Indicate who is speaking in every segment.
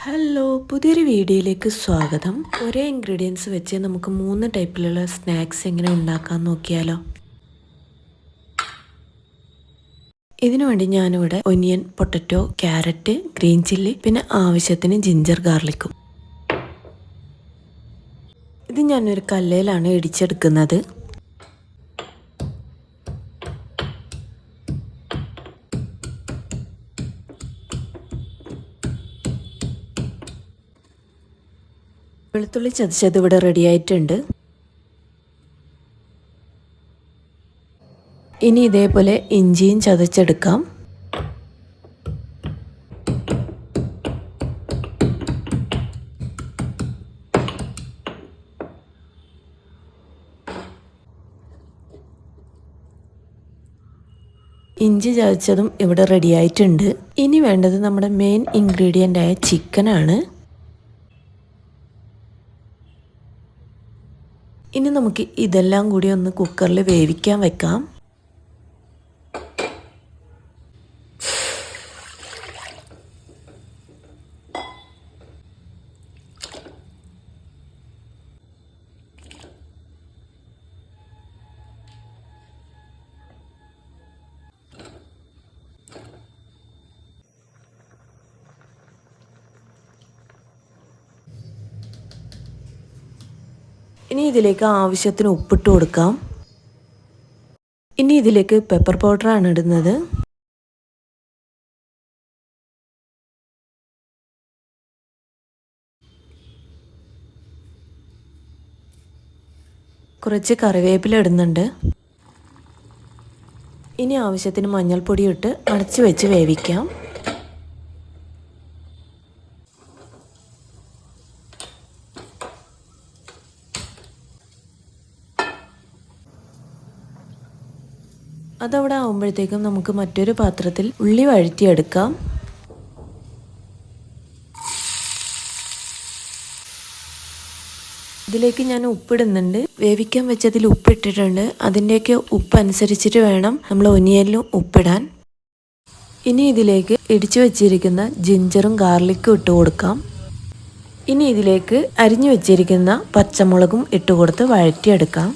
Speaker 1: Hello, പുതിയൊരു വീഡിയോയിലേക്ക് സ്വാഗതം. ഒരേ ഇൻഗ്രീഡിയൻസ് വെച്ച് നമുക്ക് 3 ടൈപ്പിലുള്ള സ്നാക്സ് എങ്ങനെ ഉണ്ടാക്കാൻ നോക്കിയാലോ. ഇതിനു വേണ്ടി ഞാനിവിടെ onion, potato, carrot, green chilli, പിന്നെ ആവശ്യത്തിന് ജിഞ്ചർ ഗാർലിക്കും. ഇത് ഞാനൊരു കല്ലിലാണ് ഇടിച്ചെടുക്കുന്നത്. വെളുത്തുള്ളി ചതച്ചത് ഇവിടെ റെഡി ആയിട്ടുണ്ട്. ഇനി ഇതേപോലെ ഇഞ്ചിയും ചതച്ചെടുക്കാം. ഇഞ്ചി ചതച്ചതും ഇവിടെ റെഡി ആയിട്ടുണ്ട്. ഇനി വേണ്ടത് നമ്മുടെ മെയിൻ ഇൻഗ്രീഡിയൻ്റ് ആയ ചിക്കനാണ്. ഇനി നമുക്ക് ഇതെല്ലാം കൂടി ഒന്ന് കുക്കറിൽ വേവിക്കാൻ വെക്കാം. ഇനി ഇതിലേക്ക് ആവശ്യത്തിന് ഉപ്പിട്ട് കൊടുക്കാം. ഇനി ഇതിലേക്ക് പെപ്പർ പൗഡറാണ് ഇടുന്നത്. കുറച്ച് കറിവേപ്പില ഇടുന്നുണ്ട്. ഇനി ആവശ്യത്തിന് മഞ്ഞൾപ്പൊടി ഇട്ട് അടച്ചു വെച്ച് വേവിക്കാം. അതവിടെ ആകുമ്പോഴത്തേക്കും നമുക്ക് മറ്റൊരു പാത്രത്തിൽ ഉള്ളി വഴറ്റിയെടുക്കാം. ഇതിലേക്ക് ഞാൻ ഉപ്പിടുന്നുണ്ട്. വേവിക്കാൻ വെച്ചതിൽ ഉപ്പിട്ടിട്ടുണ്ട്. അതിൻ്റെയൊക്കെ ഉപ്പ് അനുസരിച്ചിട്ട് വേണം നമ്മൾ ഒനിയനിലും ഉപ്പിടാൻ. ഇനി ഇതിലേക്ക് ഇടിച്ചു വെച്ചിരിക്കുന്ന ജിഞ്ചറും ഗാർലിക്കും ഇട്ട് കൊടുക്കാം. ഇനി ഇതിലേക്ക് അരിഞ്ഞു വെച്ചിരിക്കുന്ന പച്ചമുളകും ഇട്ട് കൊടുത്ത് വഴറ്റിയെടുക്കാം.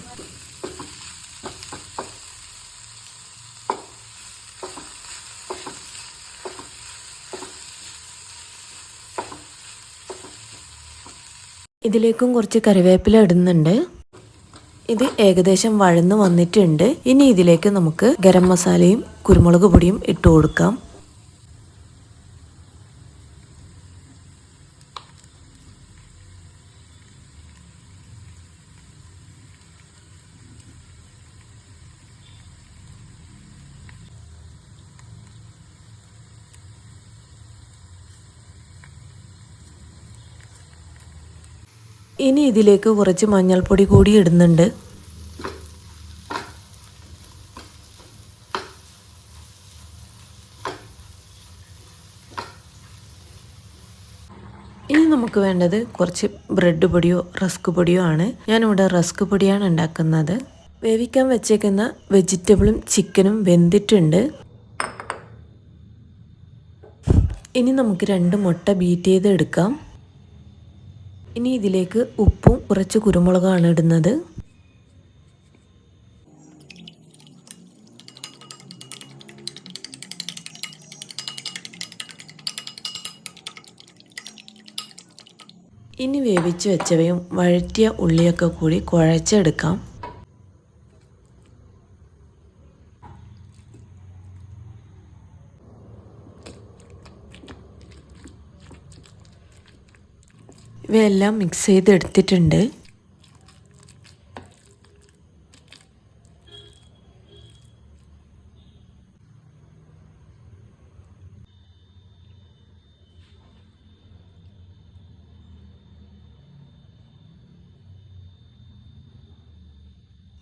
Speaker 1: ഇതിലേക്കും കുറച്ച് കറിവേപ്പില ഇടുന്നുണ്ട്. ഇത് ഏകദേശം വഴന്നു വന്നിട്ടുണ്ട്. ഇനി ഇതിലേക്ക് നമുക്ക് ഗരം മസാലയും കുരുമുളക് പൊടിയും ഇട്ട് കൊടുക്കാം. ഇനി ഇതിലേക്ക് കുറച്ച് മഞ്ഞൾപ്പൊടി കൂടി ഇടുന്നുണ്ട്. ഇനി നമുക്ക് വേണ്ടത് കുറച്ച് ബ്രെഡ് പൊടിയോ റസ്ക് പൊടിയോ ആണ്. ഞാനിവിടെ റസ്ക് പൊടിയാണ് ഉണ്ടാക്കുന്നത്. വേവിക്കാൻ വെച്ചേക്കുന്ന വെജിറ്റബിളും ചിക്കനും വെന്തിട്ടുണ്ട്. ഇനി നമുക്ക് 2 മുട്ട ബീറ്റ് ചെയ്ത് എടുക്കാം. ഇനി ഇതിലേക്ക് ഉപ്പും കുറച്ച് കുരുമുളകാണ് ഇടുന്നത്. ഇനി വേവിച്ച് വെച്ചവയും വഴറ്റിയ ഉള്ളിയൊക്കെ കൂടി കുഴച്ചെടുക്കാം. ഇവയെല്ലാം മിക്സ് ചെയ്തെടുത്തിട്ടുണ്ട്.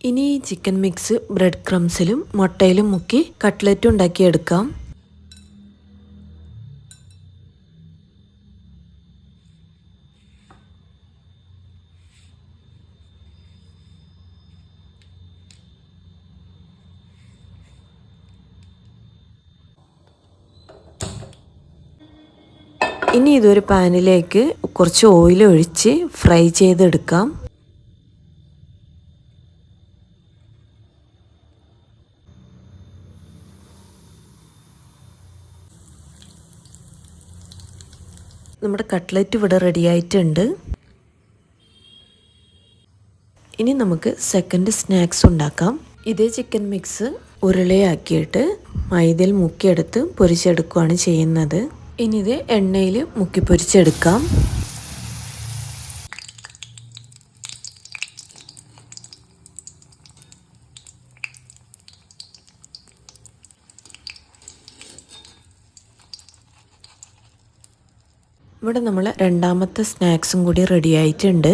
Speaker 1: ഇനി ഈ ചിക്കൻ മിക്സ് ബ്രെഡ് ക്രംസിലും മുട്ടയിലും മുക്കി കട്ട്ലറ്റ് ഉണ്ടാക്കിയെടുക്കാം. ഇനി ഇതൊരു പാനിലേക്ക് കുറച്ച് ഓയിൽ ഒഴിച്ച് ഫ്രൈ ചെയ്തെടുക്കാം. നമ്മുടെ കട്ട്ലറ്റ് ഇവിടെ റെഡി ആയിട്ടുണ്ട്. ഇനി നമുക്ക് സെക്കൻഡ് സ്നാക്സ് ഉണ്ടാക്കാം. ഇതേ ചിക്കൻ മിക്സ് ഉരുളയാക്കിയിട്ട് മൈദയിൽ മുക്കിയെടുത്ത് പൊരിച്ചെടുക്കുകയാണ് ചെയ്യുന്നത്. ഇനി ഇത് എണ്ണയിൽ മുക്കി പൊരിച്ചെടുക്കാം. ഇവിടെ നമ്മൾ രണ്ടാമത്തെ സ്നാക്സും കൂടി റെഡി ആയിട്ടുണ്ട്.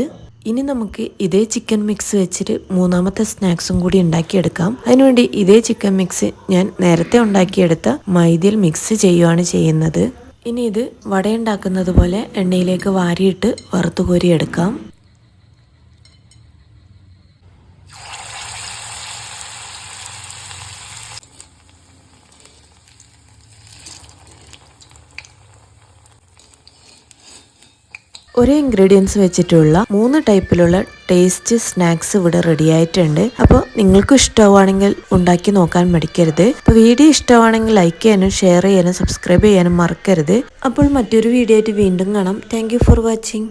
Speaker 1: ഇനി നമുക്ക് ഇതേ ചിക്കൻ മിക്സ് വെച്ചിട്ട് മൂന്നാമത്തെ സ്നാക്സും കൂടി ഉണ്ടാക്കിയെടുക്കാം. അതിനുവേണ്ടി ഇതേ ചിക്കൻ മിക്സ് ഞാൻ നേരത്തെ ഉണ്ടാക്കിയെടുത്ത മൈദയിൽ മിക്സ് ചെയ്യുകയാണ് ചെയ്യുന്നത്. ഇനി ഇത് വടയുണ്ടാക്കുന്നത് പോലെ എണ്ണയിലേക്ക് വാരിയിട്ട് വറുത്ത് കോരിയെടുക്കാം. ഒരേ ഇൻഗ്രീഡിയൻസ് വെച്ചിട്ടുള്ള 3 ടൈപ്പിലുള്ള ടേസ്റ്റ് സ്നാക്സ് ഇവിടെ റെഡി ആയിട്ടുണ്ട്. അപ്പോൾ നിങ്ങൾക്ക് ഇഷ്ടമാണെങ്കിൽ ഉണ്ടാക്കി നോക്കാൻ മടിക്കരുത്. അപ്പോൾ വീഡിയോ ഇഷ്ടമാണെങ്കിൽ ലൈക്ക് ചെയ്യാനും ഷെയർ ചെയ്യാനും സബ്സ്ക്രൈബ് ചെയ്യാനും മറക്കരുത്. അപ്പോൾ മറ്റൊരു വീഡിയോ ആയിട്ട് വീണ്ടും കാണാം. Thank you for watching.